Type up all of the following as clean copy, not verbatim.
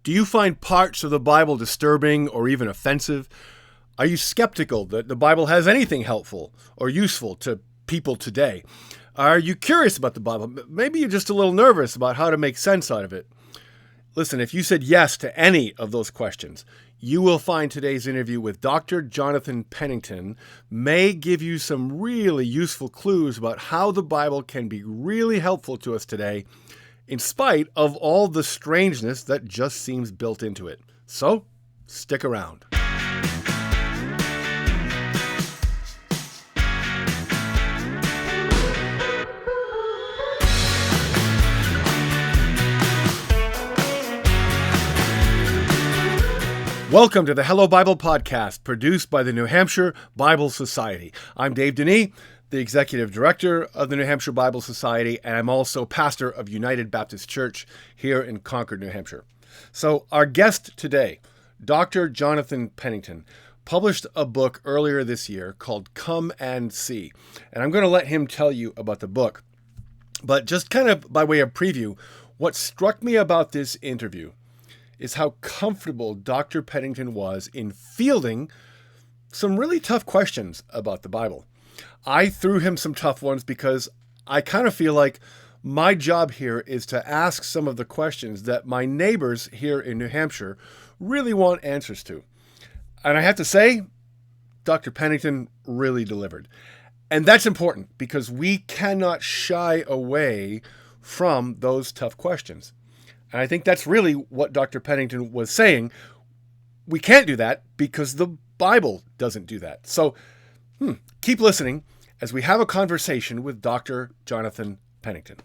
Do you find parts of the Bible disturbing or even offensive? Are you skeptical that the Bible has anything helpful or useful to people today? Are you curious about the Bible? Maybe you're just a little nervous about how to make sense out of it. Listen, if you said yes to any of those questions, you will find today's interview with Dr. Jonathan Pennington may give you some really useful clues about how the Bible can be really helpful to us today, in spite of all the strangeness that just seems built into it. So, stick around. Welcome to the Hello Bible Podcast, produced by the New Hampshire Bible Society. I'm Dave Denis, the Executive Director of the New Hampshire Bible Society, and I'm also pastor of United Baptist Church here in Concord, New Hampshire. So our guest today, Dr. Jonathan Pennington, published a book earlier this year called Come and See, and I'm going to let him tell you about the book. But just kind of by way of preview, what struck me about this interview is how comfortable Dr. Pennington was in fielding some really tough questions about the Bible. I threw him some tough ones because I kind of feel like my job here is to ask some of the questions that my neighbors here in New Hampshire really want answers to. And I have to say, Dr. Pennington really delivered. And that's important because we cannot shy away from those tough questions. And I think that's really what Dr. Pennington was saying. We can't do that because the Bible doesn't do that. So keep listening as we have a conversation with Dr. Jonathan Pennington.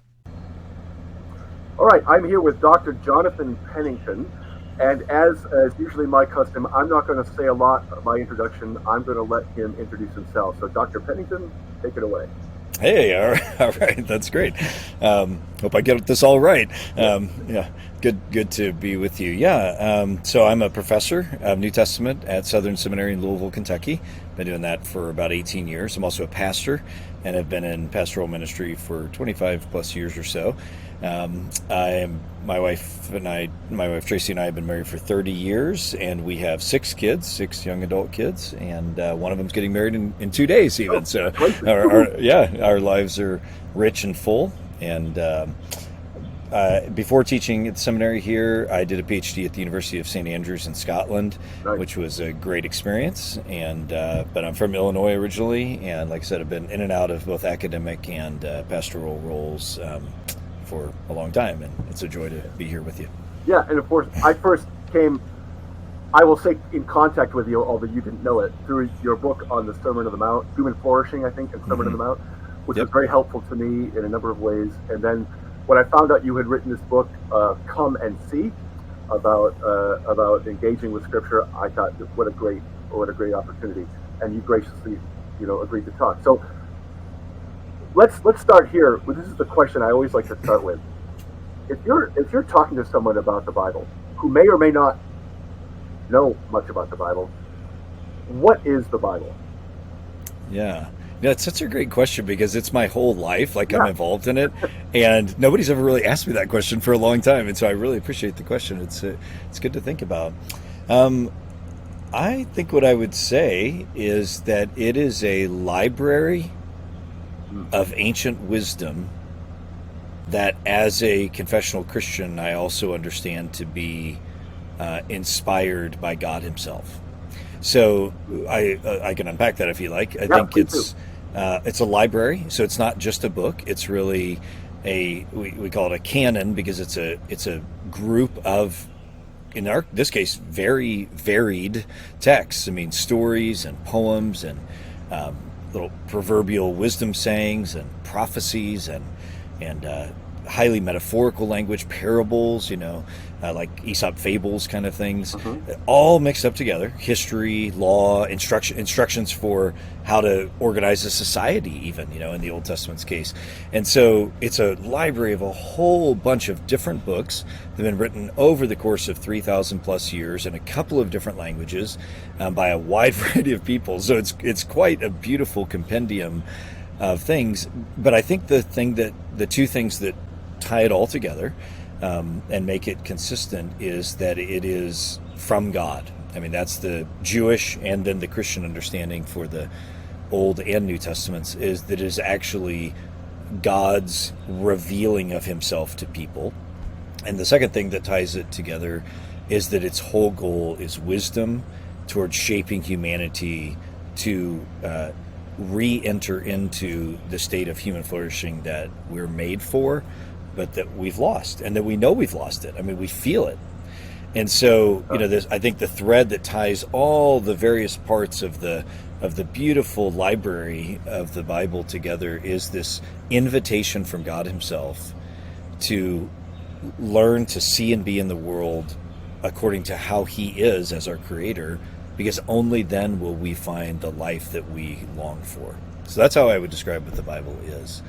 All right, I'm here with Dr. Jonathan Pennington. And as usually my custom, I'm not going to say a lot of my introduction. I'm going to let him introduce himself. So Dr. Pennington, take it away. Hey, all right, that's great. Hope I get this all right. Yeah, good to be with you. Yeah, so I'm a professor of New Testament at Southern Seminary in Louisville, Kentucky. Been doing that for about 18 years. I'm also a pastor and have been in pastoral ministry for 25 plus years or so. My wife Tracy and I have been married for 30 years, and we have 6 kids, 6 young adult kids, and one of them's getting married in 2 days even. So our lives are rich and full. And before teaching at the seminary here, I did a PhD at the University of St. Andrews in Scotland, which was a great experience. And but I'm from Illinois originally, and like I said, I've been in and out of both academic and pastoral roles for a long time, and it's a joy to be here with you. Yeah, and of course, I first came, I will say, in contact with you, although you didn't know it, through your book on the Sermon on the Mount, Human Flourishing, I think, and Sermon on the Mount, which was very helpful to me in a number of ways. And then when I found out you had written this book, Come and See, about engaging with Scripture, I thought, what a great opportunity. And you graciously, agreed to talk. So let's start here. This is the question I always like to start with. If you're talking to someone about the Bible who may or may not know much about the Bible, what is the Bible? Yeah, it's such a great question because it's my whole life. I'm involved in it, and nobody's ever really asked me that question for a long time, and so I really appreciate the question. It's good to think about. I think what I would say is that it is a library of ancient wisdom that, as a confessional Christian, I also understand to be inspired by God Himself. So I can unpack that if you like. I think it's a library, so it's not just a book. It's really we call it a canon because it's a group of, in this case, very varied texts. I mean, stories and poems and little proverbial wisdom sayings and prophecies and highly metaphorical language, parables, like Aesop fables kind of things, all mixed up together. History, law, instructions for how to organize a society, even, in the Old Testament's case. And so it's a library of a whole bunch of different books that have been written over the course of 3,000 plus years in a couple of different languages by a wide variety of people. So it's quite a beautiful compendium of things. But I think the two things that tie it all together and make it consistent is that it is from God. I mean, that's the Jewish and then the Christian understanding for the Old and New Testaments, is that it is actually God's revealing of himself to people. And the second thing that ties it together is that its whole goal is wisdom towards shaping humanity to re-enter into the state of human flourishing that we're made for, but that we've lost, and that we know we've lost it. I mean, we feel it. And so, I think the thread that ties all the various parts of the beautiful library of the Bible together is this invitation from God himself to learn to see and be in the world according to how he is as our creator, because only then will we find the life that we long for. So that's how I would describe what the Bible is.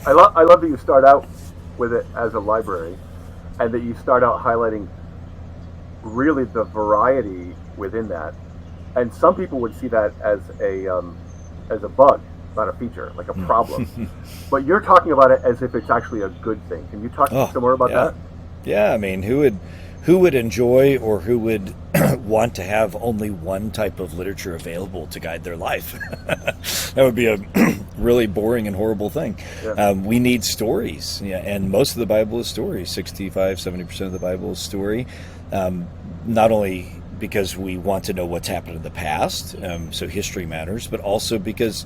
I love that you start out with it as a library, and that you start out highlighting really the variety within that. And some people would see that as a bug, not a feature, like a problem. But you're talking about it as if it's actually a good thing. Can you talk some more about that? Yeah, I mean, who would enjoy, or who would want to have only one type of literature available to guide their life? That would be a really boring and horrible thing. Yeah. We need stories, and most of the Bible is story. 65-70% of the Bible is story. Not only because we want to know what's happened in the past, so history matters, but also because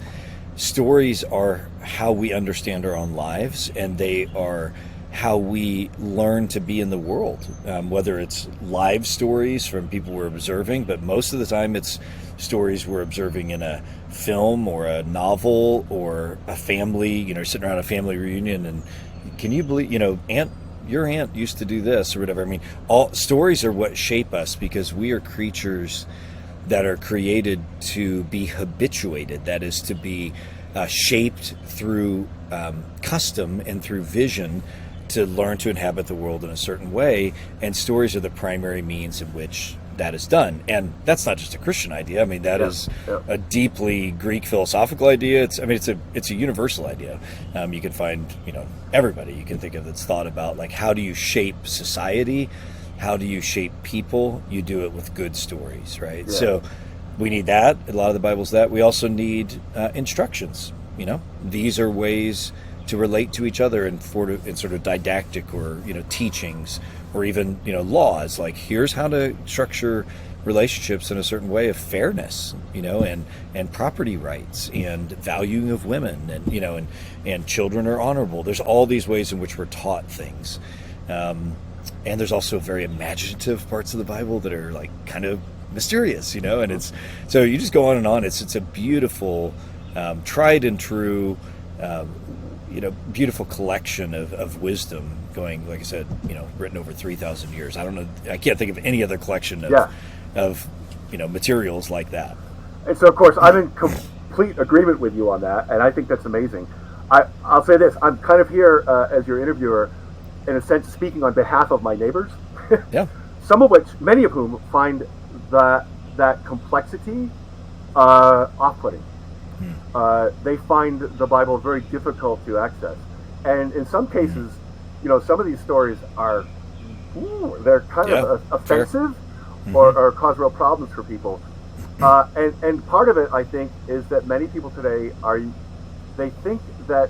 stories are how we understand our own lives, and they are how we learn to be in the world, whether it's live stories from people we're observing, but most of the time it's stories we're observing in a film or a novel or a family, sitting around a family reunion, and can you believe, your aunt used to do this or whatever. I mean, all stories are what shape us, because we are creatures that are created to be habituated, that is, to be shaped through custom and through vision, to learn to inhabit the world in a certain way, and stories are the primary means in which that is done. And that's not just a Christian idea. I mean, that is a deeply Greek philosophical idea. It's a universal idea. You can find, everybody you can think of that's thought about, like, how do you shape society? How do you shape people? You do it with good stories, right? Yeah. So we need that. A lot of the Bible's that. We also need instructions. These are ways to relate to each other in sort of didactic or teachings, or even laws, like here's how to structure relationships in a certain way of fairness, and property rights and valuing of women, and children are honorable. There's all these ways in which we're taught things, and there's also very imaginative parts of the Bible that are like kind of mysterious, and it's so you just go on and on. It's a beautiful, tried and true, beautiful collection of wisdom, going, like I said, written over 3,000 years. I don't know, I can't think of any other collection of materials like that. And so, of course, I'm in complete agreement with you on that, and I think that's amazing. I'll say this: I'm kind of here as your interviewer, in a sense, speaking on behalf of my neighbors. Yeah. Many of whom find that complexity off-putting. They find the Bible very difficult to access, and in some cases, some of these stories are they're kind of offensive, or cause real problems for people. And part of it, I think, is that many people today they think that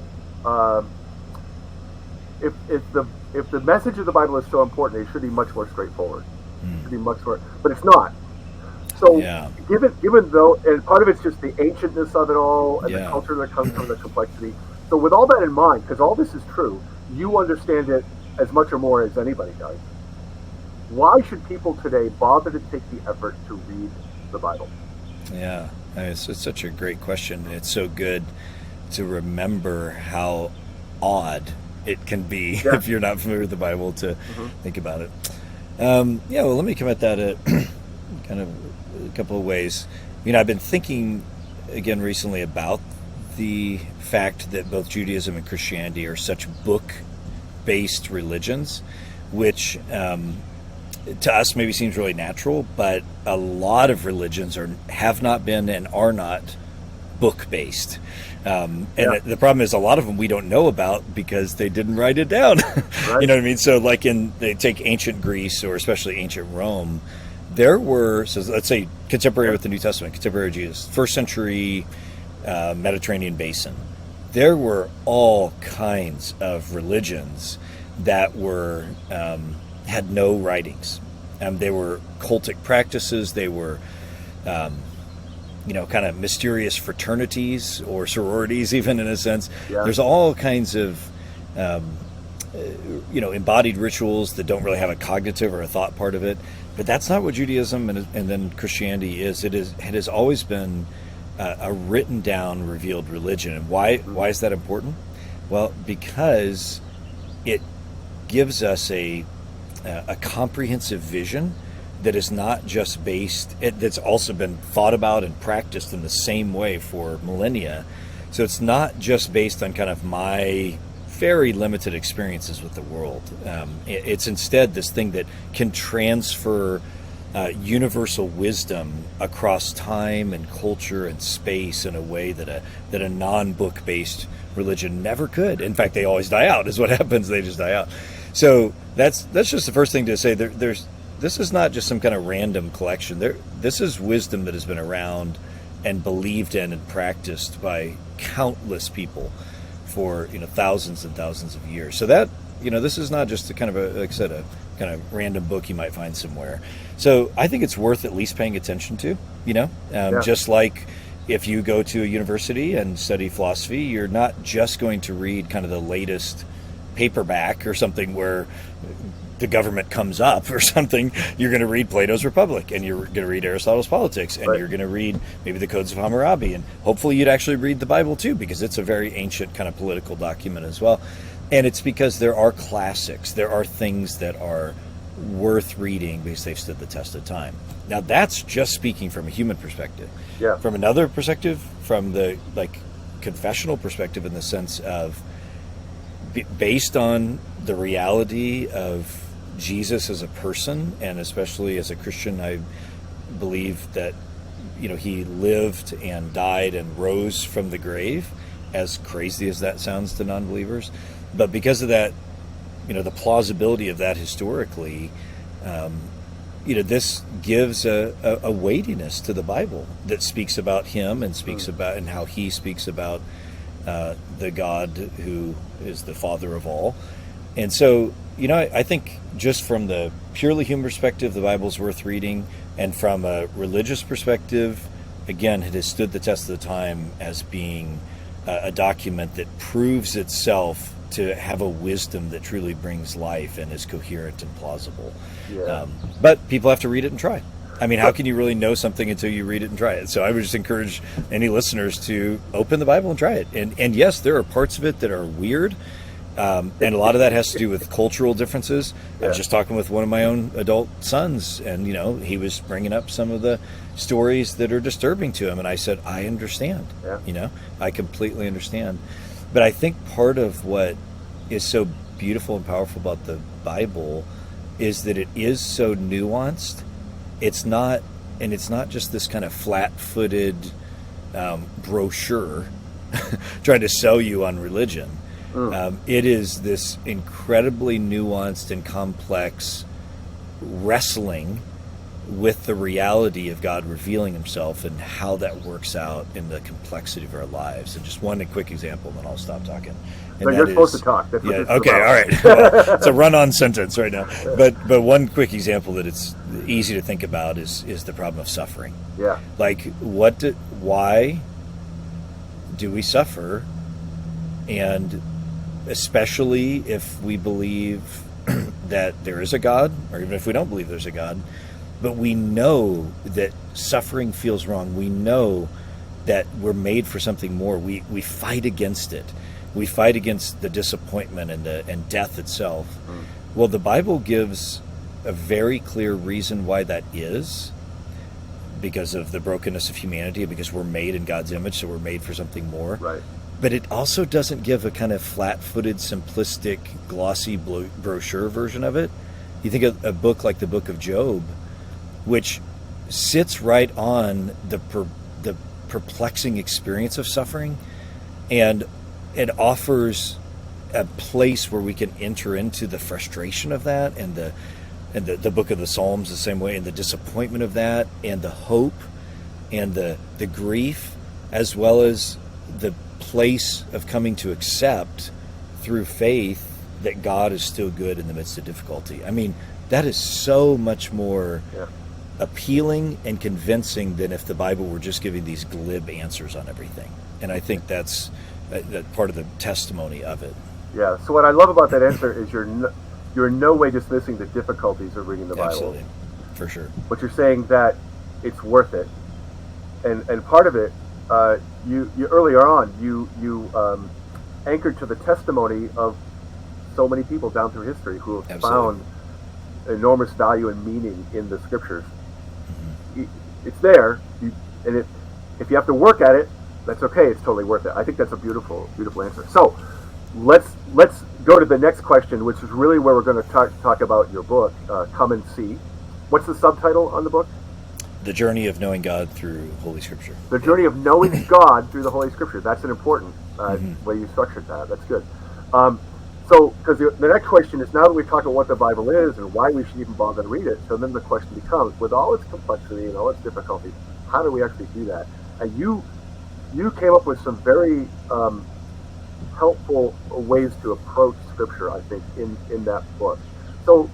if the message of the Bible is so important, it should be much more straightforward. It should be much more, but it's not. So, given though, and part of it's just the ancientness of it all, and the culture that comes from the complexity. So, with all that in mind, because all this is true, you understand it as much or more as anybody does. Why should people today bother to take the effort to read the Bible? Yeah, it's such a great question. It's so good to remember how odd it can be if you're not familiar with the Bible to think about it. Well, let me come at that at kind of a couple of ways. I've been thinking again recently about the fact that both Judaism and Christianity are such book-based religions, which to us maybe seems really natural, but a lot of religions have not been and are not book-based. The problem is a lot of them we don't know about because they didn't write it down. Right. You know what I mean? So like they take ancient Greece or especially ancient Rome, there were, so let's say contemporary with the New Testament, contemporary Jesus, first century Mediterranean basin, there were all kinds of religions that were had no writings. They were cultic practices. They were kind of mysterious fraternities or sororities, even in a sense. Yeah. There's all kinds of, embodied rituals that don't really have a cognitive or a thought part of it. But that's not what Judaism and then Christianity is. It has always been a written down, revealed religion. And why is that important? Well, because it gives us a comprehensive vision that is not just that's also been thought about and practiced in the same way for millennia. So it's not just based on kind of my very limited experiences with the world. It's instead this thing that can transfer universal wisdom across time and culture and space in a way that a non-book based religion never could. In fact, they always die out, is what happens. They just die out. So that's just the first thing to say. This is not just some kind of random collection. This is wisdom that has been around and believed in and practiced by countless people for thousands and thousands of years. So that this is not just a kind of like I said, a kind of random book you might find somewhere. So I think it's worth at least paying attention to. Just like if you go to a university and study philosophy, you're not just going to read kind of the latest paperback or something where the government comes up or something. You're going to read Plato's Republic, and you're going to read Aristotle's Politics, and you're going to read maybe the Codes of Hammurabi, and hopefully you'd actually read the Bible too, because it's a very ancient kind of political document as well. And it's because there are classics. There are things that are worth reading because they've stood the test of time. Now that's just speaking from a human perspective. Yeah. From another perspective, from the confessional perspective, in the sense of based on the reality of Jesus as a person, and especially as a Christian, I believe that he lived and died and rose from the grave, as crazy as that sounds to non-believers. But because of that, the plausibility of that historically, this gives a weightiness to the Bible that speaks about him and speaks about and how he speaks about the God who is the Father of all. And so, I think just from the purely human perspective, the Bible's worth reading. And from a religious perspective, again, it has stood the test of the time as being a document that proves itself to have a wisdom that truly brings life and is coherent and plausible. Yeah. But people have to read it and try. I mean, how can you really know something until you read it and try it? So I would just encourage any listeners to open the Bible and try it. And yes, there are parts of it that are weird. And a lot of that has to do with cultural differences. I was just talking with one of my own adult sons, and he was bringing up some of the stories that are disturbing to him, and I said, I understand. I completely understand. But I think part of what is so beautiful and powerful about the Bible is that it is so nuanced. It's not just this kind of flat-footed brochure trying to sell you on religion. It is this incredibly nuanced and complex wrestling with the reality of God revealing himself and how that works out in the complexity of our lives. And just one quick example, and then I'll stop talking. And you're supposed to talk. That's what okay, all right. Well, it's a run-on sentence right now. But one quick example that it's easy to think about is the problem of suffering. Yeah. Why do we suffer? And especially if we believe that there is a God, or even if we don't believe there's a God, but we know that suffering feels wrong. We know that we're made for something more. We fight against it. We fight against the disappointment and death itself. Well, the Bible gives a very clear reason why that is, because of the brokenness of humanity, because we're made in God's image, so we're made for something more. Right. But it also doesn't give a kind of flat-footed, simplistic, glossy brochure version of it. You think of a book like the Book of Job, which sits right on the perplexing experience of suffering, and it offers a place where we can enter into the frustration of that, and the book of the Psalms the same way, and the disappointment of that, and the hope, and the grief, as well as the place of coming to accept through faith that God is still good in the midst of difficulty. I mean, that is so much more appealing and convincing than if the Bible were just giving these glib answers on everything. And I think that's part of the testimony of it. Yeah. So what I love about that answer is you're in no way dismissing the difficulties of reading the Bible. Absolutely, for sure. But you're saying that it's worth it, and part of it, you earlier on you anchored to the testimony of so many people down through history who have found enormous value and meaning in the scriptures. It's there, and if you have to work at it, that's okay. It's totally worth it. I think that's a beautiful answer. So let's go to the next question, which is really where we're going to talk about your book, Come and See. What's the subtitle on the book? The Journey of Knowing God Through Holy Scripture. The Journey of Knowing God Through the Holy Scripture. That's an important way you structured that. That's good. So, because the next question is, now that we've talked about what the Bible is and why we should even bother to read it, so then the question becomes, with all its complexity and all its difficulties, how do we actually do that? And you came up with some very helpful ways to approach Scripture, I think, in that book. So,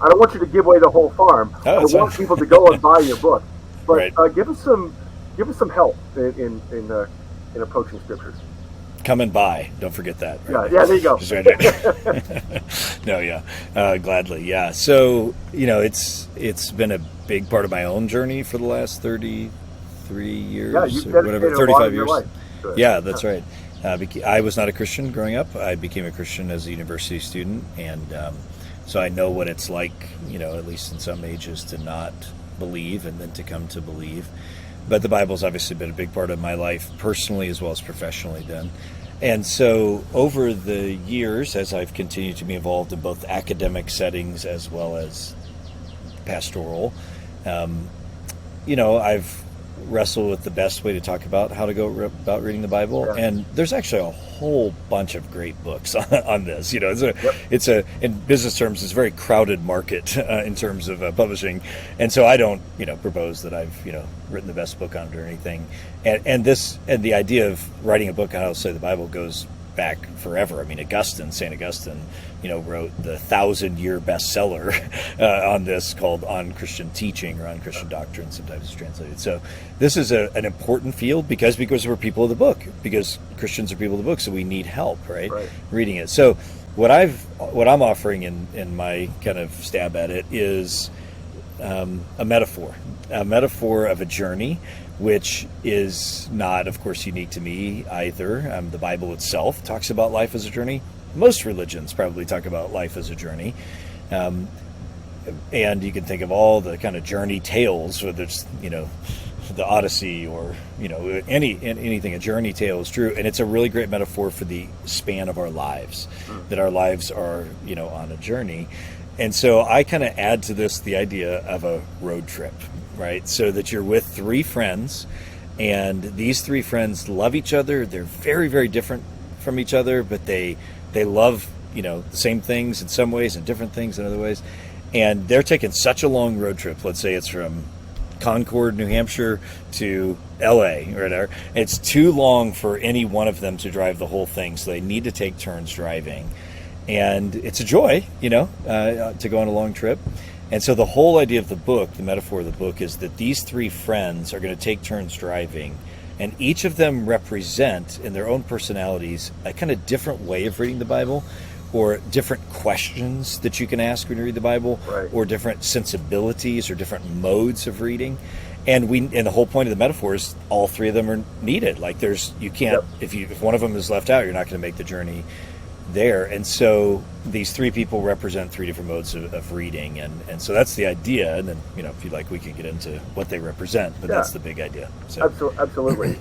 I don't want you to give away the whole farm. I want people to go and buy your book, but give us some help in approaching Scriptures. Come and buy. Don't forget that. Right? Yeah, there you go. No, gladly. Yeah. So, it's been a big part of my own journey for the last 33 years, or whatever, 35 years. Yeah, that's right. I was not a Christian growing up. I became a Christian as a university student, and so I know what it's like, at least in some ages, to not believe and then to come to believe. But the Bible's obviously been a big part of my life, personally as well as professionally then. And so over the years, as I've continued to be involved in both academic settings as well as pastoral, I've wrestled with the best way to talk about how to go about reading the Bible. Yeah. And there's actually a whole bunch of great books on this. It's in business terms, it's a very crowded market in terms of publishing. And so I don't, propose that I've, written the best book on it or anything. And the idea of writing a book on how to study the Bible goes back forever. I mean, St. Augustine, wrote the 1,000-year bestseller on this, called On Christian Teaching or On Christian Doctrine, sometimes it's translated. So this is an important field because we're people of the book, because Christians are people of the book, so we need help, right? Reading it. So what I'm offering in my kind of stab at it is a metaphor of a journey, which is not, of course, unique to me either. The Bible itself talks about life as a journey. Most religions probably talk about life as a journey. And you can think of all the kind of journey tales, whether it's, the Odyssey or, anything. A journey tale is true. And it's a really great metaphor for the span of our lives, that our lives are, on a journey. And so I kind of add to this the idea of a road trip, right? So that you're with three friends, and these three friends love each other. They're very, very different from each other, but they love, the same things in some ways and different things in other ways. And they're taking such a long road trip. Let's say it's from Concord, New Hampshire to LA or whatever. It's too long for any one of them to drive the whole thing, so they need to take turns driving. And it's a joy, to go on a long trip. And so the whole idea of the book, the metaphor of the book, is that these three friends are going to take turns driving, and each of them represent, in their own personalities, a kind of different way of reading the Bible, or different questions that you can ask when you read the Bible, or different sensibilities or different modes of reading. And the whole point of the metaphor is all three of them are needed. Like you can't, if one of them is left out, you're not going to make the journey there. And so these three people represent three different modes of reading, and so that's the idea. And then if you like, we can get into what they represent, but that's the big idea. So absolutely.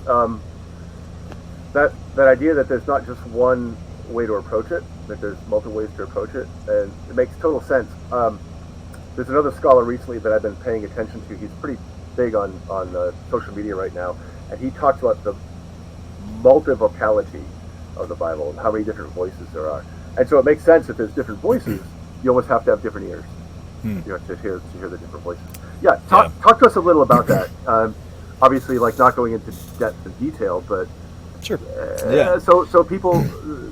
That idea that there's not just one way to approach it, that there's multiple ways to approach it, and it makes total sense. There's another scholar recently that I've been paying attention to. He's pretty big on social media right now, and he talks about the multivocality of the Bible and how many different voices there are. And so it makes sense if there's different voices, you almost have to have different ears, to hear the different voices. Yeah, talk to us a little about that. Obviously, like not going into depth and detail, but sure. So people,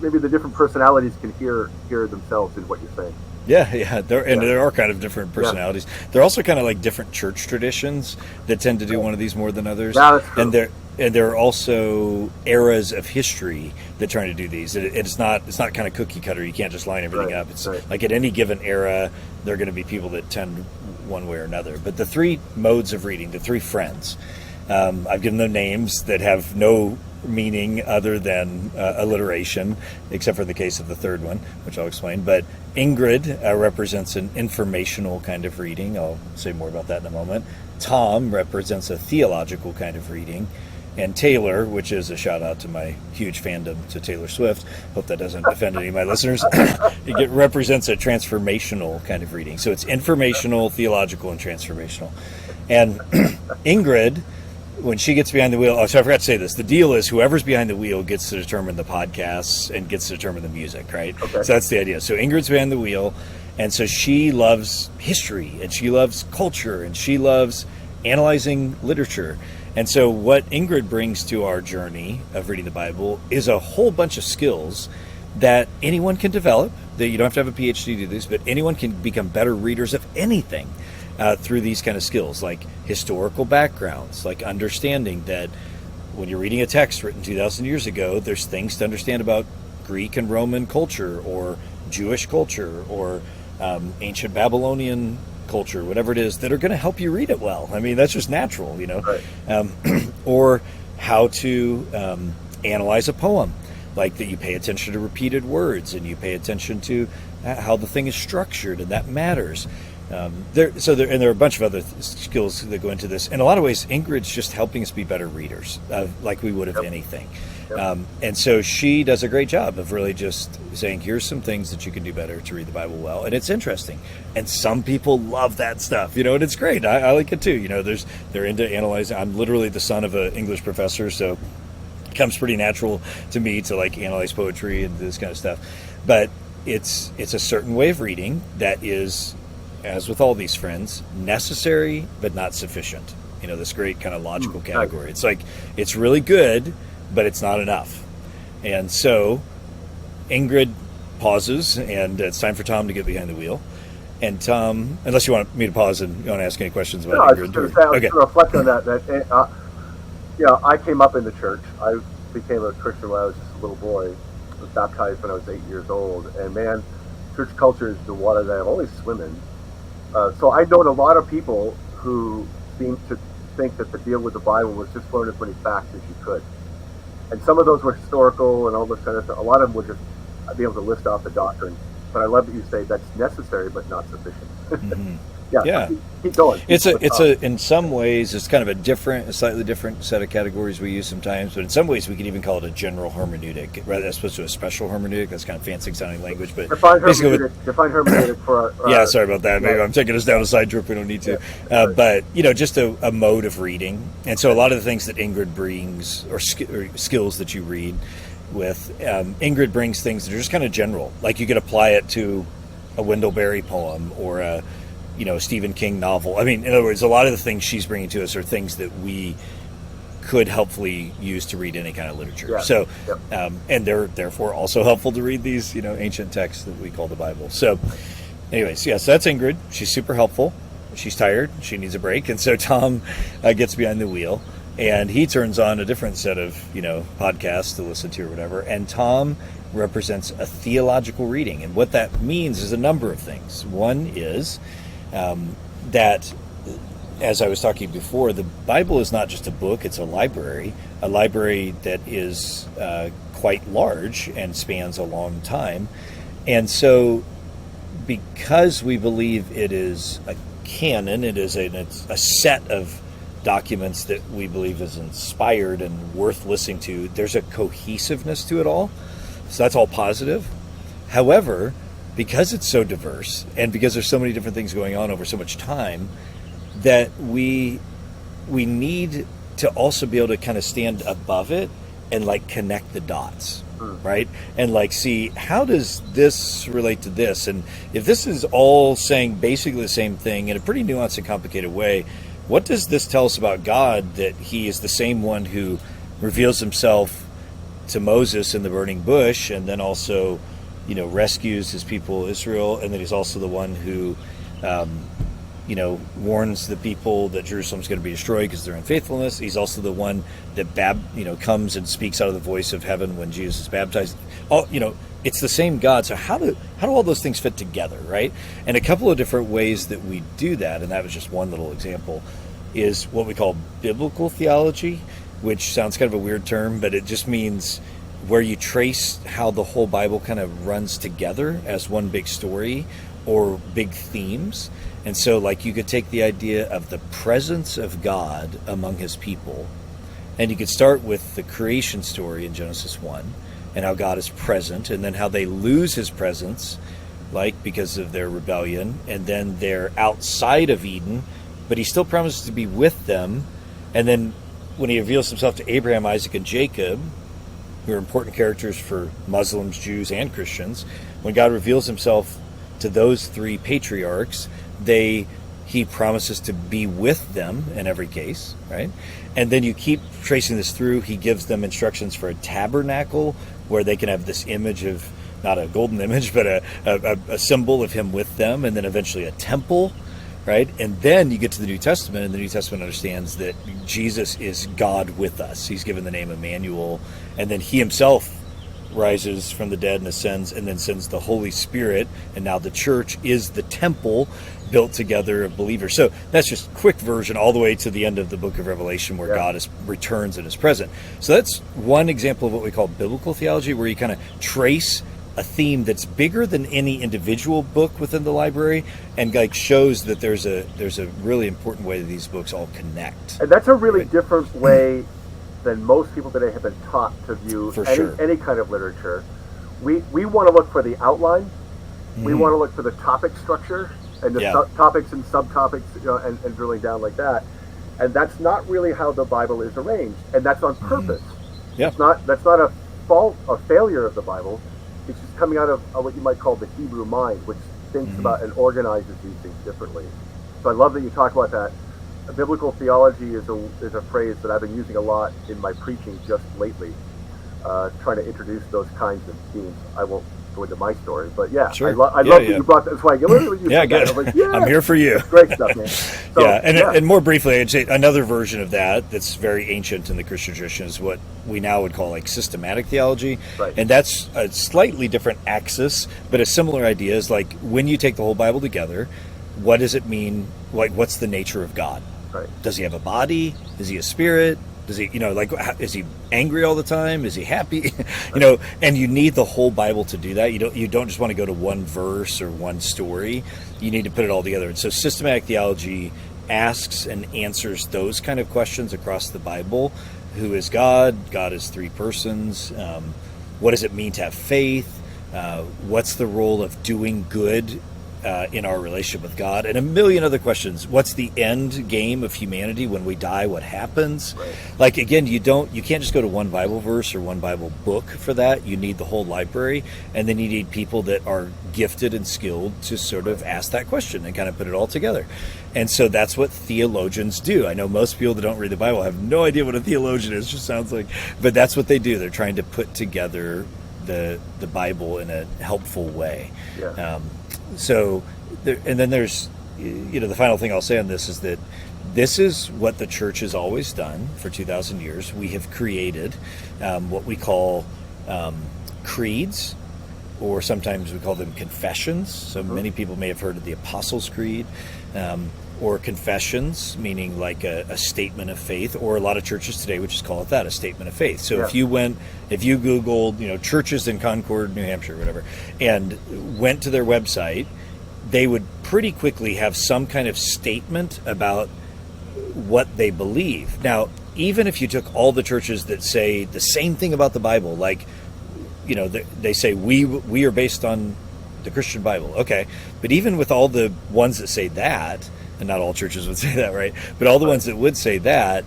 maybe the different personalities can hear themselves in what you're saying. Yeah. There are kind of different personalities. Yeah. They're also kind of like different church traditions that tend to do one of these more than others. Yeah, that's true. And there are also eras of history that trying to do these. It's not kind of cookie cutter. You can't just line everything up. It's like at any given era, there are going to be people that tend one way or another. But the three modes of reading, the three friends, I've given them names that have no meaning other than alliteration, except for the case of the third one, which I'll explain. But Ingrid represents an informational kind of reading. I'll say more about that in a moment. Tom represents a theological kind of reading. And Taylor, which is a shout out to my huge fandom to Taylor Swift, hope that doesn't offend any of my listeners, it represents a transformational kind of reading. So it's informational, theological, and transformational. And Ingrid, when she gets behind the wheel, so I forgot to say this, the deal is whoever's behind the wheel gets to determine the podcasts and gets to determine the music, right? Okay. So that's the idea. So Ingrid's behind the wheel, and so she loves history, and she loves culture, and she loves analyzing literature. And so what Ingrid brings to our journey of reading the Bible is a whole bunch of skills that anyone can develop. That you don't have to have a PhD to do this, but anyone can become better readers of anything through these kind of skills, like historical backgrounds, like understanding that when you're reading a text written 2,000 years ago, there's things to understand about Greek and Roman culture or Jewish culture or ancient Babylonian culture, whatever it is, that are going to help you read it well. I mean, that's just natural, Right. Or how to analyze a poem, like that you pay attention to repeated words and you pay attention to how the thing is structured, and that matters. There are a bunch of other skills that go into this. In a lot of ways, Ingrid's just helping us be better readers, like we would of anything. Yep. And so she does a great job of really just saying, here's some things that you can do better to read the Bible well. And it's interesting. And some people love that stuff, and it's great. I like it too. They're into analyzing. I'm literally the son of an English professor, so it comes pretty natural to me to like analyze poetry and this kind of stuff. But it's a certain way of reading that is, as with all these friends, necessary but not sufficient. This great kind of logical category. It's like, it's really good, but it's not enough. And so Ingrid pauses, and it's time for Tom to get behind the wheel. And Tom, unless you want me to pause and you want to ask any questions about Ingrid. I was going to reflect on that. I came up in the church. I became a Christian when I was just a little boy. I was baptized when I was 8 years old. And man, church culture is the water that I've always swum in. So I know a lot of people who seem to think that the deal with the Bible was just learn as many facts as you could. And some of those were historical and all this kind of stuff. A lot of them would just be able to list off the doctrine. But I love that you say that's necessary but not sufficient. Mm-hmm. Yeah. Keep going. It's in some ways it's kind of a slightly different set of categories we use sometimes, but in some ways we could even call it a general hermeneutic rather as opposed to a special hermeneutic. That's kind of fancy sounding language, but define hermeneutic for yeah, sorry about that. Maybe I'm taking us down a side trip we don't need to. But just a mode of reading. And so a lot of the things that Ingrid brings or skills that you read with, Ingrid brings things that are just kind of general. Like you could apply it to a Wendell Berry poem or a Stephen King novel. I mean, in other words, a lot of the things she's bringing to us are things that we could helpfully use to read any kind of literature. Yeah. So, and they're therefore also helpful to read these, ancient texts that we call the Bible. So anyways, so that's Ingrid. She's super helpful. She's tired. She needs a break. And so Tom gets behind the wheel and he turns on a different set of, podcasts to listen to or whatever. And Tom represents a theological reading. And what that means is a number of things. One is that, as I was talking before, the Bible is not just a book, it's a library that is quite large and spans a long time. And so because we believe it is a canon, it is a set of documents that we believe is inspired and worth listening to, there's a cohesiveness to it all. So that's all positive. However, because it's so diverse and because there's so many different things going on over so much time, that we need to also be able to kind of stand above it and like connect the dots, right? And like see, how does this relate to this? And if this is all saying basically the same thing in a pretty nuanced and complicated way, what does this tell us about God, that he is the same one who reveals himself to Moses in the burning bush, and then also, you know, rescues his people Israel, and then he's also the one who you know, warns the people that Jerusalem's going to be destroyed because of their unfaithfulness. He's also the one that comes and speaks out of the voice of heaven when Jesus is baptized. All, you know, it's the same God. So how do all those things fit together, right? And a couple of different ways that we do that, and that was just one little example, is what we call biblical theology, which sounds kind of a weird term, but it just means where you trace how the whole Bible kind of runs together as one big story or big themes. And so, like, you could take the idea of the presence of God among his people, and you could start with the creation story in Genesis 1, and how God is present, and then how they lose his presence, like, because of their rebellion, and then they're outside of Eden, but he still promises to be with them. And then when he reveals himself to Abraham, Isaac, and Jacob, who are important characters for Muslims, Jews, and Christians, when God reveals himself to those three patriarchs, he promises to be with them in every case, right? And then you keep tracing this through. He gives them instructions for a tabernacle where they can have this image of, not a golden image, but a symbol of him with them, and then eventually a temple, right? And then you get to the New Testament, and the New Testament understands that Jesus is God with us. He's given the name Emmanuel, and then he himself rises from the dead and ascends, and then sends the Holy Spirit, and now the church is the temple built together of believers. So that's just a quick version all the way to the end of the book of Revelation, where God returns and is present. So that's one example of what we call biblical theology, where you kind of trace a theme that's bigger than any individual book within the library, and like shows that there's a really important way that these books all connect. And that's a really different way than most people today have been taught to view any kind of literature. We want to look for the outline. We want to look for the topic structure and the topics and subtopics, you know, and drilling down like that. And that's not really how the Bible is arranged, and that's on purpose. That's not a fault or failure of the Bible. It's just coming out of what you might call the Hebrew mind, which thinks about and organizes these things differently. So I love that you talk about that. Biblical theology is a phrase that I've been using a lot in my preaching just lately, trying to introduce those kinds of themes. I won't go into my story, but I love that you brought that. That's why I literally used that. I'm like, I'm here for you. Great stuff, man. So, and more briefly, I'd say another version of that's very ancient in the Christian tradition is what we now would call like systematic theology, and that's a slightly different axis, but a similar idea is like when you take the whole Bible together, what does it mean? Like, what's the nature of God? Does he have a body? Is he a spirit? Does he, is he angry all the time? Is he happy? And you need the whole Bible to do that. You don't just want to go to one verse or one story. You need to put it all together. And so systematic theology asks and answers those kind of questions across the Bible. Who is God? God is three persons. What does it mean to have faith? What's the role of doing good in our relationship with God, and a million other questions. What's the end game of humanity when we die? What happens? Like, again, you can't just go to one Bible verse or one Bible book for that. You need the whole library, and then you need people that are gifted and skilled to sort of ask that question and kind of put it all together. And so that's what theologians do. I know most people that don't read the Bible have no idea what a theologian is. It just sounds like, but that's what they do. They're trying to put together the Bible in a helpful way. So, and then there's, the final thing I'll say on this is that this is what the church has always done for 2,000 years. We have created what we call creeds, or sometimes we call them confessions. So many people may have heard of the Apostles' Creed, or confessions, meaning like a statement of faith, or a lot of churches today would just call it that, a statement of faith. So if you Googled, churches in Concord, New Hampshire, whatever, and went to their website, they would pretty quickly have some kind of statement about what they believe. Now, even if you took all the churches that say the same thing about the Bible, like, they say we are based on the Christian Bible. Okay. But even with all the ones that say that, and not all churches would say that, right? But all the ones that would say that,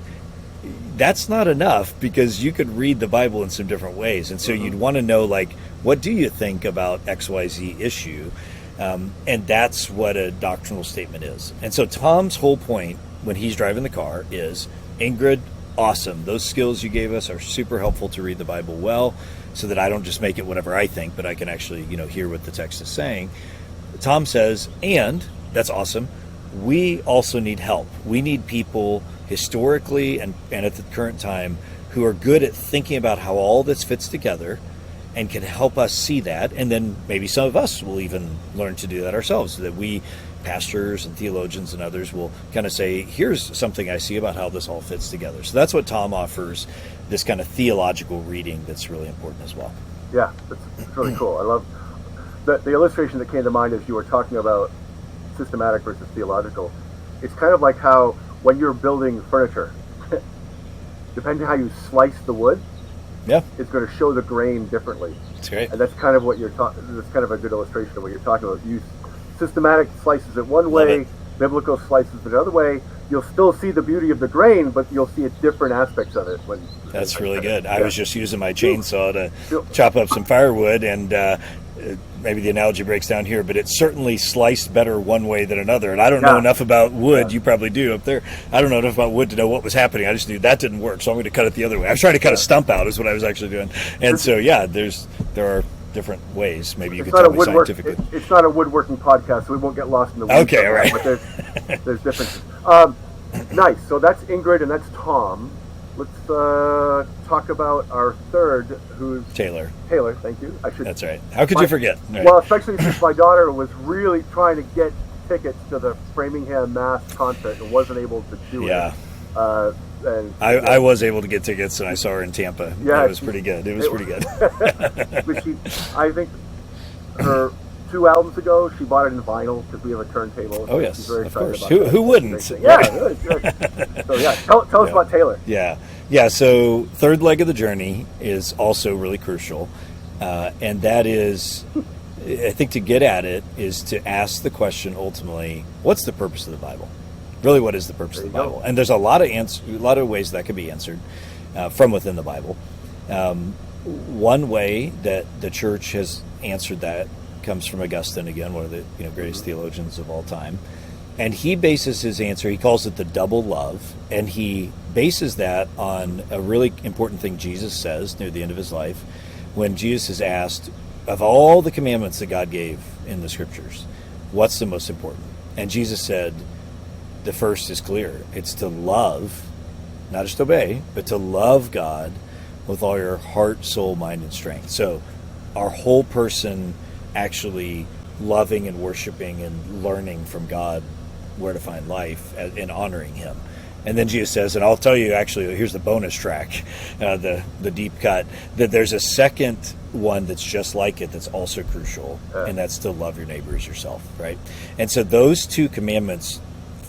that's not enough, because you could read the Bible in some different ways. And so you'd want to know, like, what do you think about XYZ issue? And that's what a doctrinal statement is. And so Tom's whole point when he's driving the car is, Ingrid, awesome. Those skills you gave us are super helpful to read the Bible well, so that I don't just make it whatever I think, but I can actually, hear what the text is saying. Tom says, and that's awesome, we also need help. We need people historically and at the current time who are good at thinking about how all this fits together and can help us see that. And then maybe some of us will even learn to do that ourselves, so that we, pastors and theologians and others, will kind of say, here's something I see about how this all fits together. So that's what Tom offers, this kind of theological reading that's really important as well. Yeah, it's really cool. I love the illustration that came to mind as you were talking about systematic versus theological. It's kind of like how when you're building furniture, depending how you slice the wood, it's going to show the grain differently. That's great. And that's kind of what you're talking. That's kind of a good illustration of what you're talking about. You systematic slices it one way, biblical slices it another way. You'll still see the beauty of the grain, but you'll see different aspects of it. That's really good. I was just using my chainsaw to chop up some firewood, and maybe the analogy breaks down here, but it's certainly sliced better one way than another. And I don't know enough about wood. You probably do up there. I don't know enough about wood to know what was happening. I just knew that didn't work, so I'm going to cut it the other way. I was trying to cut a stump out is what I was actually doing. And so, there are different ways. Maybe you could tell me scientifically. It's not a woodworking podcast, so we won't get lost in the weeds. Okay, all right. But there's differences. Nice. So that's Ingrid and that's Tom. Let's talk about our third, who's Taylor. Taylor, thank you. That's right. How could you forget? Right. Well, especially since my daughter was really trying to get tickets to the Framingham Mass concert and wasn't able to do it. And I was able to get tickets, and I saw her in Tampa. Yeah, it was pretty good. It was pretty good. I think her 2 albums ago, she bought it in vinyl because we have a turntable. Oh, yes, she's very of course. About who wouldn't? Yeah, really good. So, tell us about Taylor. Yeah, so third leg of the journey is also really crucial, and that is, I think, to get at it is to ask the question ultimately, what's the purpose of the Bible? Really, what is the purpose of the Bible? And there's a lot of ways that can be answered from within the Bible. One way that the church has answered that comes from Augustine, again, one of the greatest theologians of all time. And he bases his answer, he calls it the double love, and he bases that on a really important thing Jesus says near the end of his life, when Jesus is asked, of all the commandments that God gave in the scriptures, what's the most important? And Jesus said, the first is clear. It's to love, not just obey, but to love God with all your heart, soul, mind, and strength. So our whole person actually loving and worshiping and learning from God where to find life and honoring him. And then Jesus says, and I'll tell you, actually, here's the bonus track, the deep cut, that there's a second one that's just like it that's also crucial, and that's to love your neighbor as yourself, right? And so those two commandments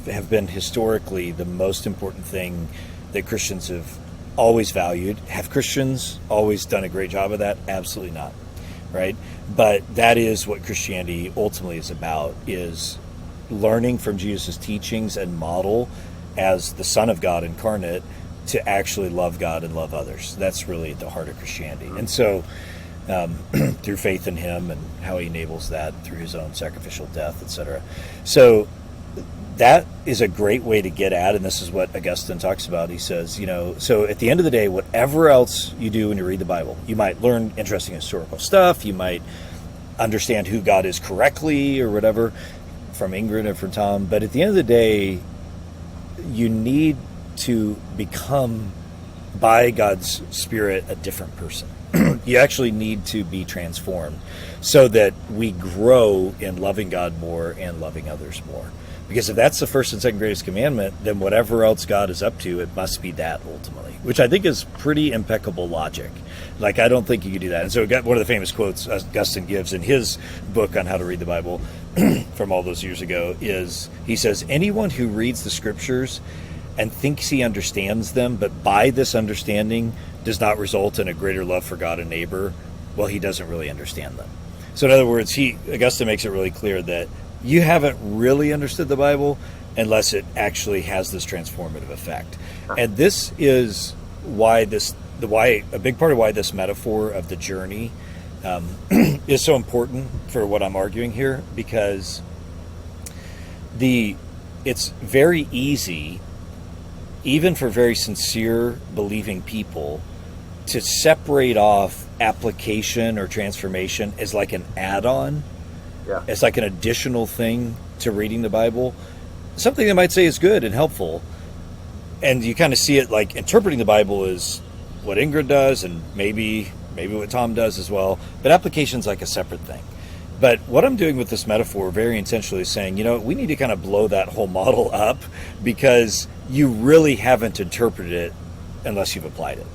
have been historically the most important thing that Christians have always valued. Have Christians always done a great job of that? Absolutely not, right? But that is what Christianity ultimately is about, is learning from Jesus' teachings and model as the Son of God incarnate to actually love God and love others. That's really at the heart of Christianity. And so through faith in him and how he enables that through his own sacrificial death, etc. So that is a great way to get at, and this is what Augustine talks about. He says, so at the end of the day, whatever else you do when you read the Bible, you might learn interesting historical stuff, you might understand who God is correctly or whatever from Ingrid and from Tom, but at the end of the day, you need to become, by God's Spirit, a different person. You actually need to be transformed so that we grow in loving God more and loving others more. Because if that's the first and second greatest commandment, then whatever else God is up to, it must be that ultimately, which I think is pretty impeccable logic. Like, I don't think you could do that. And so one of the famous quotes Augustine gives in his book on how to read the Bible from all those years ago is, he says, anyone who reads the scriptures and thinks he understands them, but by this understanding does not result in a greater love for God and neighbor, well, he doesn't really understand them. So in other words, Augustine makes it really clear that you haven't really understood the Bible unless it actually has this transformative effect. And this is why a big part of why this metaphor of the journey is so important for what I'm arguing here, because it's very easy, even for very sincere believing people, to separate off application or transformation as like an add-on, as like an additional thing to reading the Bible, something they might say is good and helpful, and you kind of see it like interpreting the Bible is what Ingrid does, and maybe what Tom does as well, but application's like a separate thing. But what I'm doing with this metaphor very intentionally is saying, we need to kind of blow that whole model up, because you really haven't interpreted it unless you've applied it,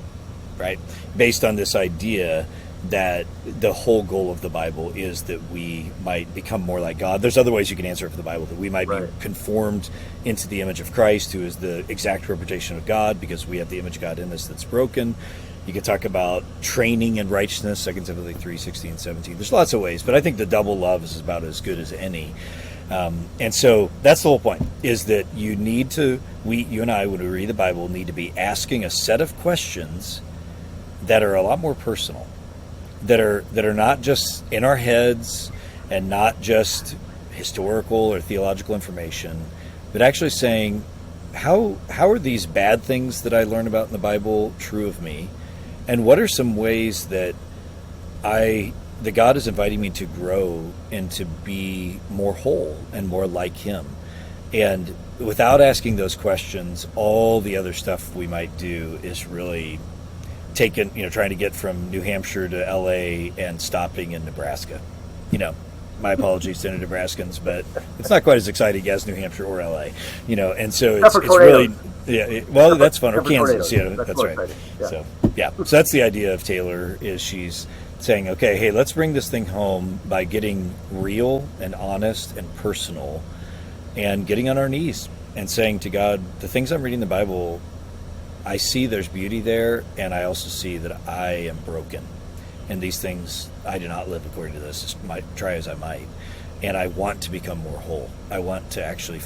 right? Based on this idea that the whole goal of the Bible is that we might become more like God. There's other ways you can answer it for the Bible, that we might be conformed into the image of Christ, who is the exact representation of God, because we have the image of God in us that's broken. You could talk about training in righteousness, 2 Timothy 3:16, 17. There's lots of ways, but I think the double love is about as good as any. And so that's the whole point, is that you and I, when we read the Bible, need to be asking a set of questions that are a lot more personal, that are not just in our heads and not just historical or theological information, but actually saying, how are these bad things that I learn about in the Bible true of me? And what are some ways that God is inviting me to grow and to be more whole and more like Him? And without asking those questions, all the other stuff we might do is really trying to get from New Hampshire to LA and stopping in Nebraska. My apologies to any Nebraskans, but it's not quite as exciting as New Hampshire or LA. And so it's really, that's fun. Or Kansas, that's right. Yeah. So that's the idea of Taylor, is she's saying, okay, hey, let's bring this thing home by getting real and honest and personal, and getting on our knees and saying to God, the things I'm reading in the Bible, I see there's beauty there, and I also see that I am broken. And these things, I do not live according to this, try as I might. And I want to become more whole. I want to actually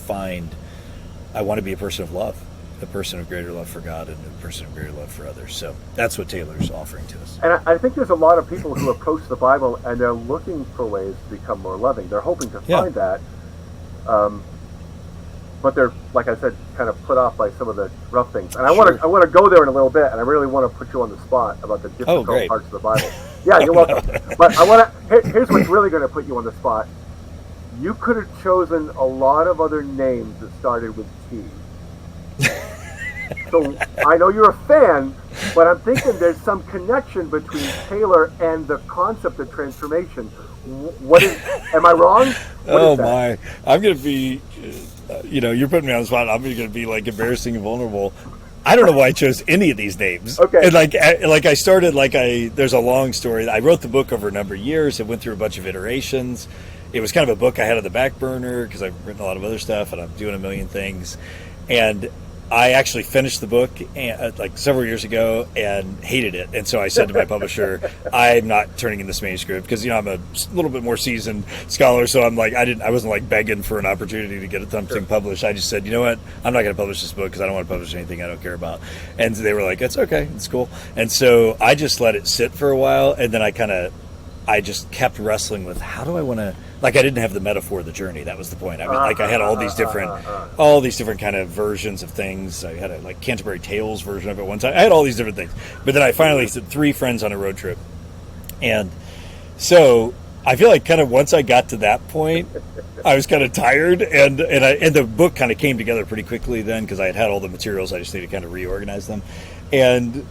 I want to be a person of love, a person of greater love for God, and a person of greater love for others. So that's what Taylor's offering to us. And I think there's a lot of people who approach the Bible and they're looking for ways to become more loving. They're hoping to find that. But they're, like I said, kind of put off by some of the rough things. And I want to go there in a little bit, and I really want to put you on the spot about the difficult parts of the Bible. Yeah, you're welcome. But here's what's really going to put you on the spot. You could have chosen a lot of other names that started with T. So I know you're a fan, but I'm thinking there's some connection between Taylor and the concept of transformation. Am I wrong? My. I'm going to be... you're putting me on the spot. I'm going to be like embarrassing and vulnerable. I don't know why I chose any of these names. Okay. And I started there's a long story. I wrote the book over a number of years. It went through a bunch of iterations. It was kind of a book I had on the back burner because I've written a lot of other stuff and I'm doing a million things. And I actually finished the book several years ago and hated it. And so I said to my publisher, I'm not turning in this manuscript because, I'm a little bit more seasoned scholar. So I'm I wasn't begging for an opportunity to get something published. I just said, you know what? I'm not going to publish this book because I don't want to publish anything I don't care about. And they were like, it's okay. It's cool. And so I just let it sit for a while. And then I just kept wrestling with how do I want to, I didn't have the metaphor of the journey. That was the point. I mean, I had all these different kind of versions of things. I had a Canterbury Tales version of it one time. I had all these different things. But then I finally said 3 friends on a road trip. And so I feel like kind of once I got to that point, I was kind of tired. And the book kind of came together pretty quickly then because I had all the materials. I just needed to kind of reorganize them. And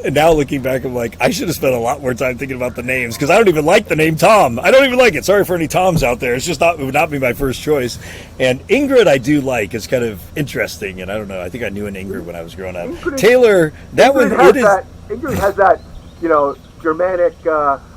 now looking back, I'm I should have spent a lot more time thinking about the names because I don't even like the name Tom. I don't even like it. Sorry for any Toms out there. It's just it would not be my first choice. And Ingrid I do like. It's kind of interesting. And I don't know. I think I knew an Ingrid when I was growing up. Taylor, that one, Ingrid has that, Germanic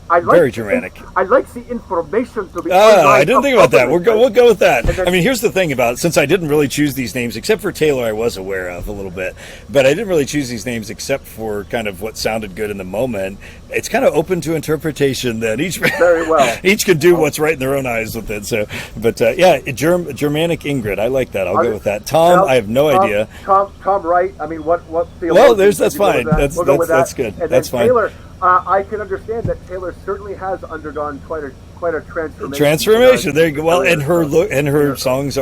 Very Germanic. I like the information to be. I didn't think about that. We'll go with that. Then, I mean, here's the thing about it. Since I didn't really choose these names, except for Taylor, I was aware of a little bit, but I didn't really choose these names except for kind of what sounded good in the moment. It's kind of open to interpretation that each very well each can do what's right in their own eyes with it. So, but Germanic Ingrid, I like that. I'll go with that. Tom, I have no idea. Tom Wright. I mean, what? Well, that's fine. That's good. And that's fine. Taylor, I can understand that Taylor certainly has undergone quite a transformation. Transformation. There you go. Well, and her songs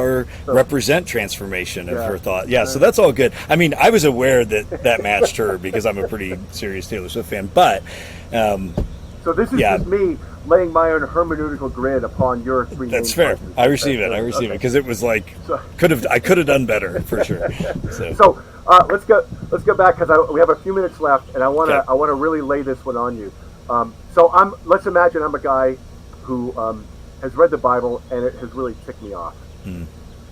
represent transformation of her thought. Yeah, so that's all good. I mean, I was aware that matched her because I'm a pretty serious Taylor Swift fan. But so this is just me laying my own hermeneutical grid upon your three. That's fair. Questions. I receive it because it was like I could have done better for sure. So let's go back because we have a few minutes left, and I want to really lay this one on you. Let's imagine I'm a guy who has read the Bible and it has really ticked me off.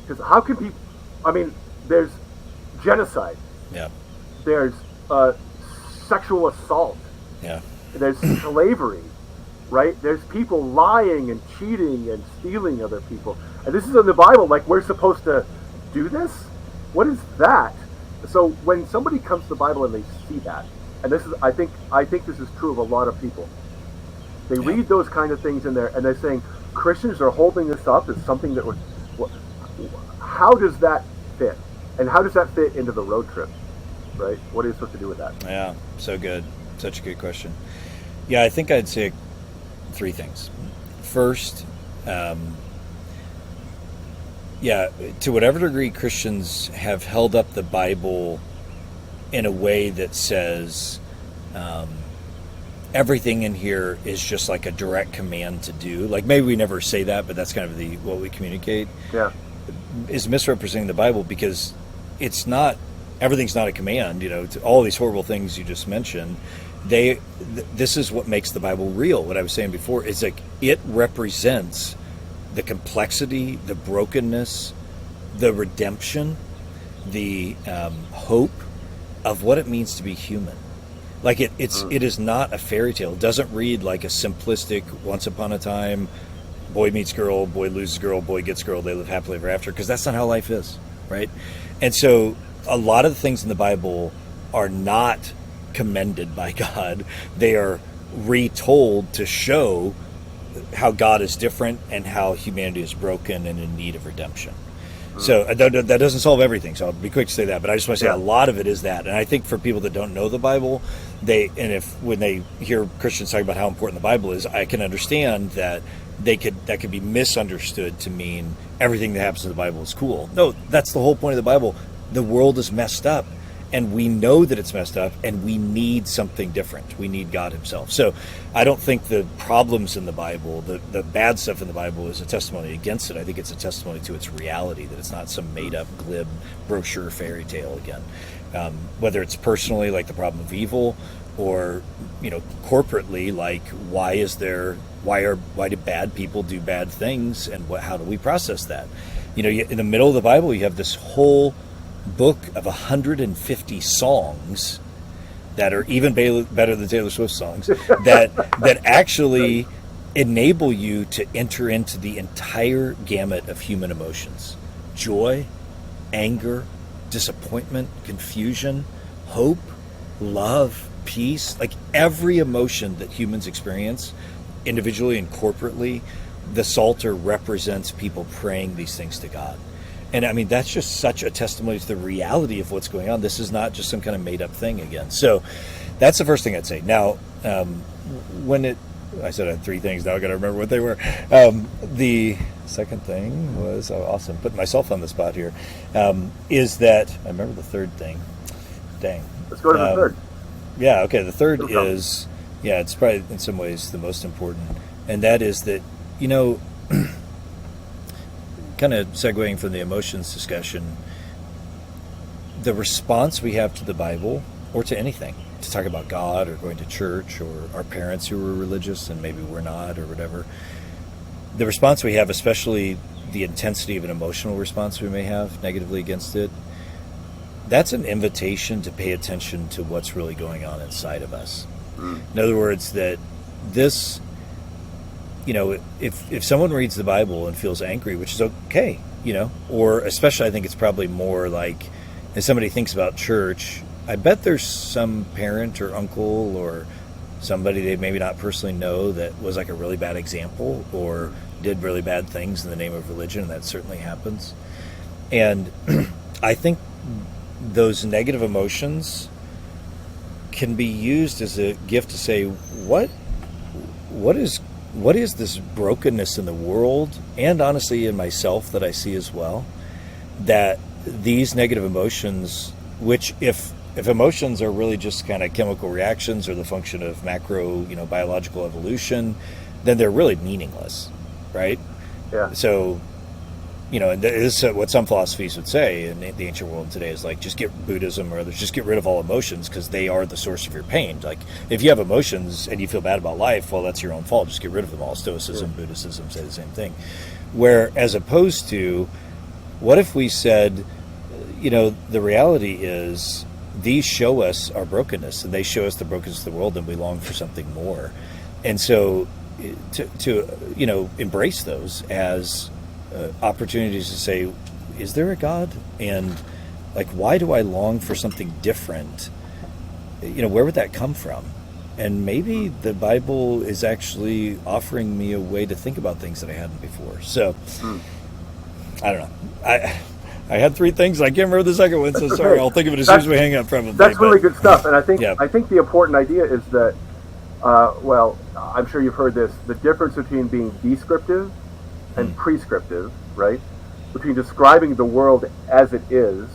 Because how can people? I mean, there's genocide. Yeah. There's sexual assault. Yeah. There's slavery. Right? There's people lying and cheating and stealing other people. And this is in the Bible, like we're supposed to do this? What is that? So when somebody comes to the Bible and they see that, and this is I think this is true of a lot of people. They read those kind of things in there and they're saying Christians are holding this up as something that would how does that fit? And how does that fit into the road trip? Right? What are you supposed to do with that? Yeah, so good. Such a good question. Yeah, I think I'd say three things. First, to whatever degree Christians have held up the Bible in a way that says everything in here is just like a direct command to do. Like maybe we never say that, but that's kind of what we communicate. Yeah, is misrepresenting the Bible because it's not. Everything's not a command. To all these horrible things you just mentioned. This is what makes the Bible real. What I was saying before is like it represents the complexity, the brokenness, the redemption, the hope of what it means to be human. Like it is not a fairy tale. It doesn't read like a simplistic once upon a time boy meets girl, boy loses girl, boy gets girl, they live happily ever after, because that's not how life is, right? And so a lot of the things in the Bible are not commended by God. They are retold to show how God is different and how humanity is broken and in need of redemption. So that doesn't solve everything, so I'll be quick to say that, but I just want to say a lot of it is that. And I think for people that don't know the Bible, when they hear Christians talking about how important the Bible is, I can understand that that could be misunderstood to mean everything that happens in the Bible is cool. No, that's the whole point of the Bible. The world is messed up. And we know that it's messed up, and we need something different. We need God himself. So I don't think the problems in the Bible, the bad stuff in the Bible is a testimony against it. I think it's a testimony to its reality, that it's not some made-up, glib brochure fairy tale again. Whether it's personally, like the problem of evil, or corporately, like why do bad people do bad things, and how do we process that? In the middle of the Bible, you have this whole book of 150 songs that are even better than Taylor Swift songs that actually enable you to enter into the entire gamut of human emotions: joy, anger, disappointment, confusion, hope, love, peace. Like every emotion that humans experience individually and corporately, the Psalter represents people praying these things to God. And I mean, that's just such a testimony to the reality of what's going on. This is not just some kind of made up thing again. So that's the first thing I'd say. Now, I said I had three things. Now I got to remember what they were. The second thing was, awesome, putting myself on the spot here, is that, I remember the third thing. Dang. Let's go to the third. Yeah, okay. The third is, it's probably in some ways the most important. And that is that, kind of segueing from the emotions discussion, the response we have to the Bible or to anything, to talk about God or going to church or our parents who were religious and maybe we're not or whatever, the response we have, especially the intensity of an emotional response we may have negatively against it, that's an invitation to pay attention to what's really going on inside of us. In other words, that this, if someone reads the Bible and feels angry, which is okay, or especially I think it's probably more like, as somebody thinks about church, I bet there's some parent or uncle or somebody they maybe not personally know that was like a really bad example or did really bad things in the name of religion, and that certainly happens. And I think those negative emotions can be used as a gift to say, what is this brokenness in the world, and honestly in myself that I see as well, that these negative emotions, which if emotions are really just kind of chemical reactions or the function of macro, biological evolution, then they're really meaningless, right? Yeah. So, and this is what some philosophies would say in the ancient world today is like, just get Buddhism or others, just get rid of all emotions because they are the source of your pain. Like, if you have emotions and you feel bad about life, well, that's your own fault. Just get rid of them all. Stoicism, Buddhism say the same thing. Where, as opposed to, what if we said, the reality is these show us our brokenness, and they show us the brokenness of the world, and we long for something more. And so to embrace those as opportunities to say, is there a God? And like, why do I long for something different? Where would that come from? And maybe the Bible is actually offering me a way to think about things that I hadn't before. So I don't know. I had three things. I can't remember the second one, so sorry. I'll think of it as soon as we hang up, probably. That's really good stuff. And I think the important idea is that, I'm sure you've heard this, the difference between being descriptive and prescriptive, right? Between describing the world as it is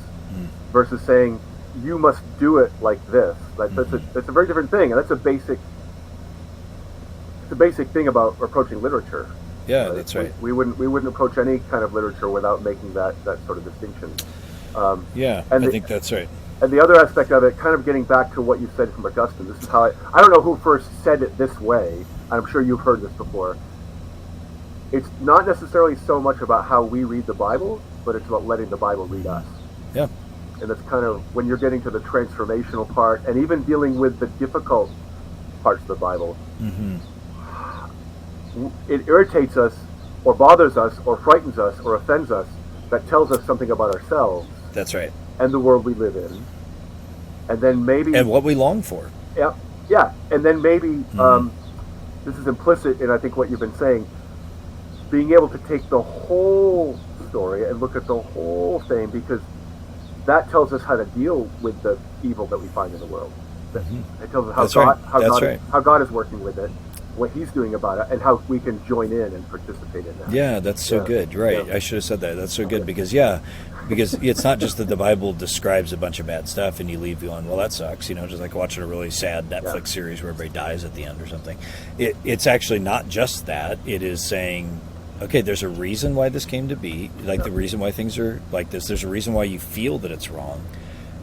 versus saying, you must do it like this. That's a very different thing, and that's a basic thing about approaching literature. Yeah, right? That's right. We wouldn't approach any kind of literature without making that sort of distinction. I think that's right. And the other aspect of it, kind of getting back to what you said from Augustine, this is how I don't know who first said it this way. I'm sure you've heard this before. It's not necessarily so much about how we read the Bible, but it's about letting the Bible read us. Yeah. And that's kind of when you're getting to the transformational part, and even dealing with the difficult parts of the Bible. It irritates us, or bothers us, or frightens us, or offends us. That tells us something about ourselves. That's right. And the world we live in. And then maybe... And what we long for. Yeah. And then maybe, this is implicit in, I think, what you've been saying, being able to take the whole story and look at the whole thing, because that tells us how to deal with the evil that we find in the world. It tells us how God is working with it, what he's doing about it, and how we can join in and participate in that. Yeah, that's so good. Right. I should have said that. That's so good because it's not just that the Bible describes a bunch of bad stuff and you leave going, well, that sucks, just like watching a really sad Netflix series where everybody dies at the end or something. It's actually not just that. It is saying, okay, there's a reason why this came to be, like the reason why things are like this. There's a reason why you feel that it's wrong.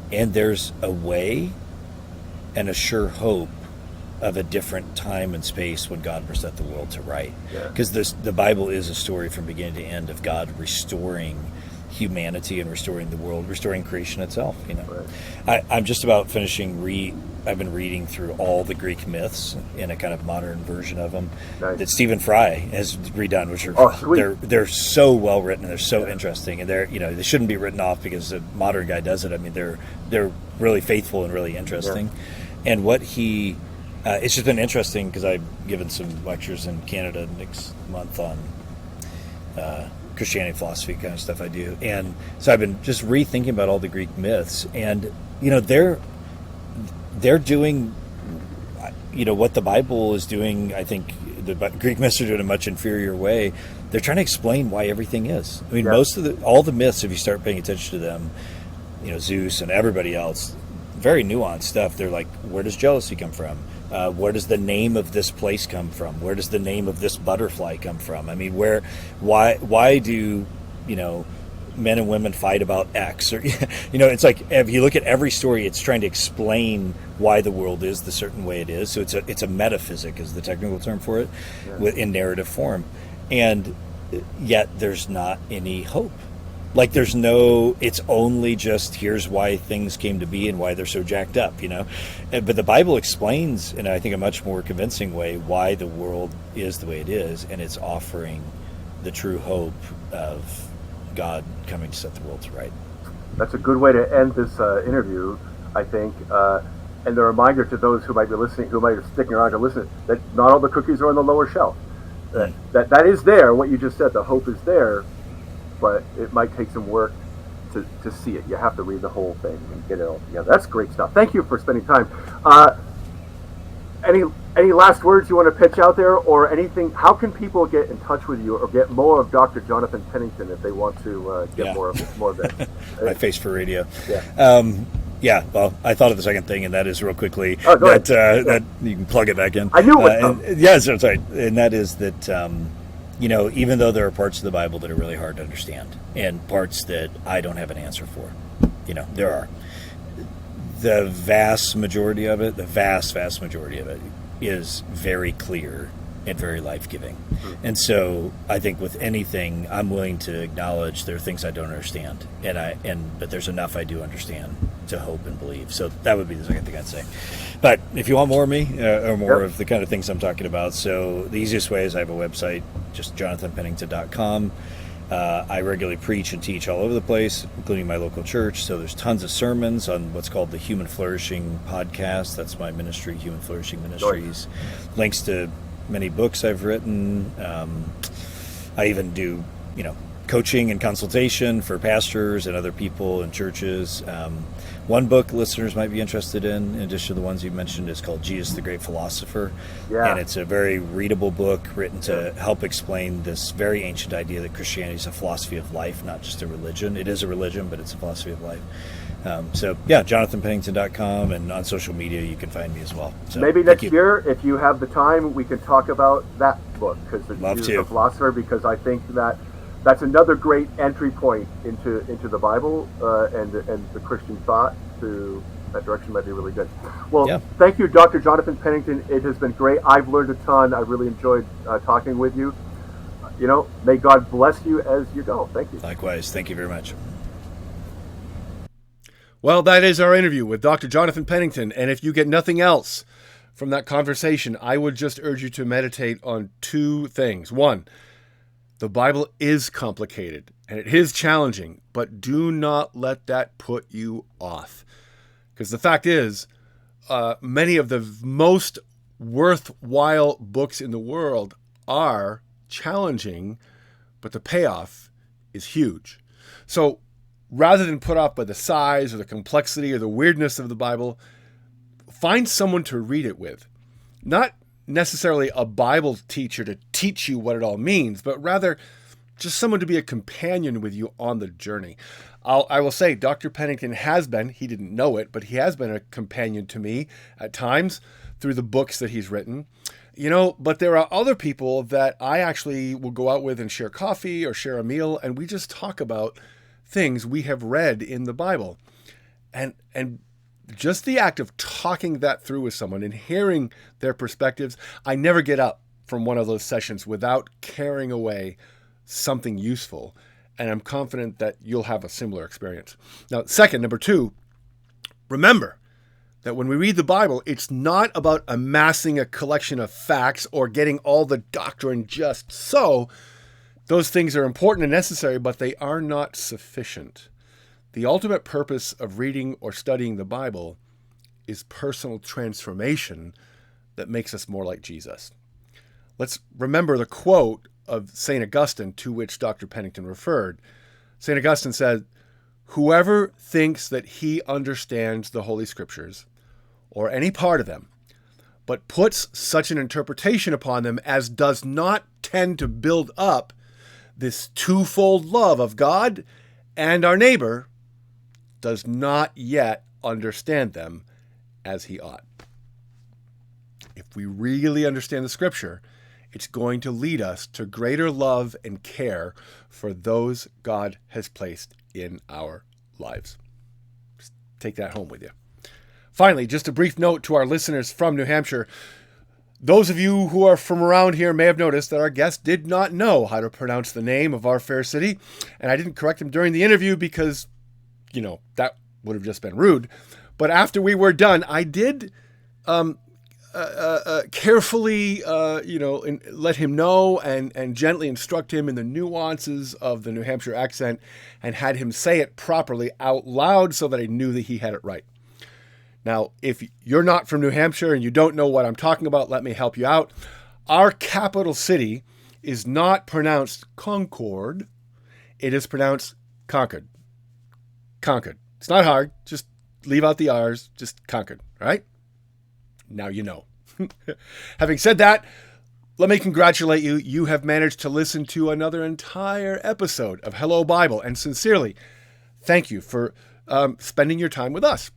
And there's a way and a sure hope of a different time and space when God will set the world to right. Because the Bible is a story from beginning to end of God restoring humanity and restoring the world, restoring creation itself. I'm just about finishing I've been reading through all the Greek myths in a kind of modern version of them that Stephen Fry has redone, which are they're so well written and they're so interesting, and they shouldn't be written off because a modern guy does it. I mean, they're really faithful and really interesting, and what he. It's just been interesting because I've given some lectures in Canada next month on Christianity, philosophy, kind of stuff I do. And so I've been just rethinking about all the Greek myths. And, they're doing, what the Bible is doing. I think the Greek myths are doing in a much inferior way. They're trying to explain why everything is. I mean, all the myths, if you start paying attention to them, Zeus and everybody else, very nuanced stuff. They're like, where does jealousy come from? Where does the name of this place come from? Where does the name of this butterfly come from? I mean, why do, men and women fight about X? Or, it's like, if you look at every story, it's trying to explain why the world is the certain way it is. So it's a metaphysic is the technical term for it, in narrative form. And yet there's not any hope. Like there's no, it's only just here's why things came to be and why they're so jacked up, you know. But the Bible explains, in I think a much more convincing way, why the world is the way it is, and it's offering the true hope of God coming to set the world to right. That's a good way to end this interview, I think. And the reminder to those who might be listening, who might be sticking around to listen, that not all the cookies are on the lower shelf. That is there. What you just said, the hope is there, but it might take some work to see it. You have to read the whole thing and get it all together. That's great stuff. Thank you for spending time. Any last words you want to pitch out there, or anything? How can people get in touch with you or get more of Dr. Jonathan Pennington if they want to get more of it? My face for radio. Yeah. Well, I thought of the second thing, and that is real quickly that that you can plug it back in. I knew it would come. Yes, that's right. And that is that, even though there are parts of the Bible that are really hard to understand and parts that I don't have an answer for, there are. The vast majority of it, is very clear and very life-giving. And so I think with anything, I'm willing to acknowledge there are things I don't understand, but there's enough I do understand to hope and believe. So that would be the second thing I'd say. But if you want more of me, or more of the kind of things I'm talking about, so the easiest way is I have a website, just jonathanpennington.com. I regularly preach and teach all over the place, including my local church. So there's tons of sermons on what's called the Human Flourishing Podcast. That's my ministry, Human Flourishing Ministries. Links to many books I've written. I even do, coaching and consultation for pastors and other people in churches. One book listeners might be interested in addition to the ones you mentioned, is called Jesus the Great Philosopher. Yeah. And it's a very readable book written to help explain this very ancient idea that Christianity is a philosophy of life, not just a religion. It is a religion, but it's a philosophy of life. JonathanPennington.com, and on social media you can find me as well. So, maybe next year, if you have the time, we can talk about that book, because it's the philosopher, because I think that's another great entry point into the Bible and the Christian thought. To that direction might be really good. Well, Thank you, Dr. Jonathan Pennington. It has been great. I've learned a ton. I really enjoyed talking with you. May God bless you as you go. Thank you. Likewise. Thank you very much. Well, that is our interview with Dr. Jonathan Pennington. And if you get nothing else from that conversation, I would just urge you to meditate on two things. One, the Bible is complicated and it is challenging, but do not let that put you off. Because the fact is, many of the most worthwhile books in the world are challenging, but the payoff is huge. So rather than put off by the size or the complexity or the weirdness of the Bible, find someone to read it with. Not necessarily a Bible teacher to teach you what it all means, but rather just someone to be a companion with you on the journey. I will say Dr. Pennington has been, he didn't know it, but he has been a companion to me at times through the books that he's written. But there are other people that I actually will go out with and share coffee or share a meal, and we just talk about things we have read in the Bible. And just the act of talking that through with someone and hearing their perspectives, I never get up from one of those sessions without carrying away something useful. And I'm confident that you'll have a similar experience. Now, number two, remember that when we read the Bible, it's not about amassing a collection of facts or getting all the doctrine just so. Those things are important and necessary, but they are not sufficient. The ultimate purpose of reading or studying the Bible is personal transformation that makes us more like Jesus. Let's remember the quote of St. Augustine to which Dr. Pennington referred. St. Augustine said, "Whoever thinks that he understands the Holy Scriptures, or any part of them, but puts such an interpretation upon them as does not tend to build up this twofold love of God and our neighbor, does not yet understand them as he ought." If we really understand the Scripture, it's going to lead us to greater love and care for those God has placed in our lives. Just take that home with you. Finally, just a brief note to our listeners from New Hampshire. Those of you who are from around here may have noticed that our guest did not know how to pronounce the name of our fair city, and I didn't correct him during the interview because, that would have just been rude. But after we were done, I did carefully, let him know and gently instruct him in the nuances of the New Hampshire accent and had him say it properly out loud so that I knew that he had it right. Now, if you're not from New Hampshire and you don't know what I'm talking about, let me help you out. Our capital city is not pronounced Concord. It is pronounced Concord. Concord. It's not hard. Just leave out the R's. Just Concord. All right? Now you know. Having said that, let me congratulate you. You have managed to listen to another entire episode of Hello Bible. And sincerely, thank you for spending your time with us.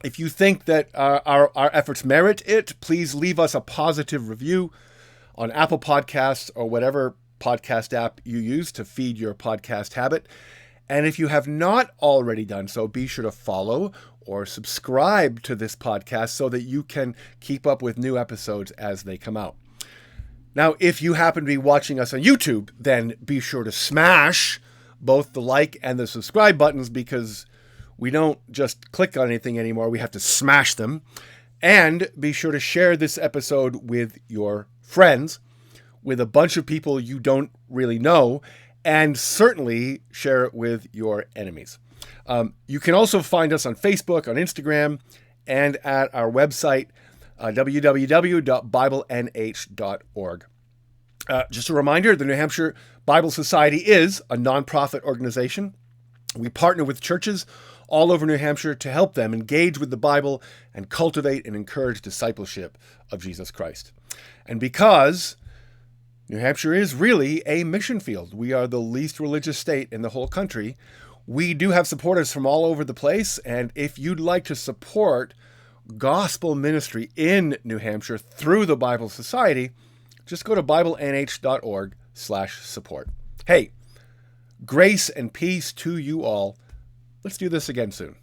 If you think that our efforts merit it, please leave us a positive review on Apple Podcasts or whatever podcast app you use to feed your podcast habit. And if you have not already done so, be sure to follow or subscribe to this podcast so that you can keep up with new episodes as they come out. Now, if you happen to be watching us on YouTube, then be sure to smash both the like and the subscribe buttons, because we don't just click on anything anymore. We have to smash them. And be sure to share this episode with your friends, with a bunch of people you don't really know, and certainly share it with your enemies. You can also find us on Facebook, on Instagram, and at our website, www.biblenh.org. Just a reminder, the New Hampshire Bible Society is a nonprofit organization. We partner with churches all over New Hampshire to help them engage with the Bible and cultivate and encourage discipleship of Jesus Christ. And because New Hampshire is really a mission field, we are the least religious state in the whole country, we do have supporters from all over the place. And if you'd like to support gospel ministry in New Hampshire through the Bible Society, just go to BibleNH.org/support. Hey, grace and peace to you all. Let's do this again soon.